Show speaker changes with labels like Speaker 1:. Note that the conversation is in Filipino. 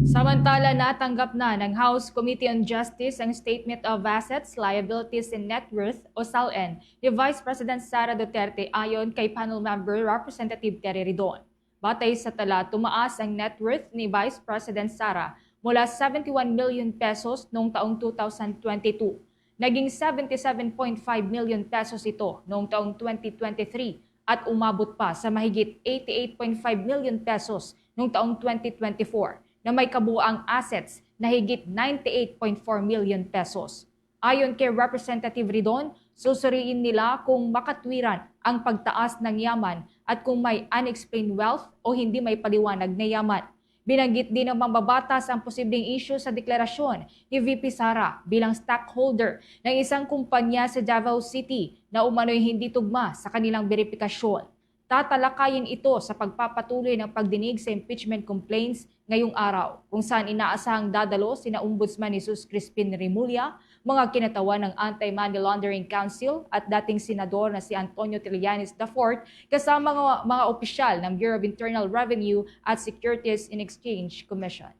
Speaker 1: Samantala, natanggap na ng House Committee on Justice ang Statement of Assets, Liabilities and Net Worth o SALN ni Vice President Sara Duterte ayon kay panel member Representative Terry Ridon. Batay sa tala, tumaas ang net worth ni Vice President Sara mula 71 million pesos noong taong 2022. Naging 77.5 million pesos ito noong taong 2023 at umabot pa sa mahigit 88.5 million pesos noong taong 2024 na may kabuuang assets na higit 98.4 million pesos. Ayon kay Representative Ridon, susuriin nila kung makatwiran ang pagtaas ng yaman at kung may unexplained wealth o hindi may paliwanag na yaman. Binanggit din ng mambabatas ang posibleng issue sa deklarasyon ni VP Sara bilang stockholder ng isang kumpanya sa Davao City na umano'y hindi tugma sa kanilang beripikasyon. Tatalakayin ito sa pagpapatuloy ng pagdinig sa impeachment complaints ngayong araw, kung saan inaasahang dadalo sina Ombudsman Jesus Crispin Remulla, mga kinatawan ng Anti-Money Laundering Council at dating senador na si Antonio Trillanes IV kasama mga opisyal ng Bureau of Internal Revenue at Securities and Exchange Commission.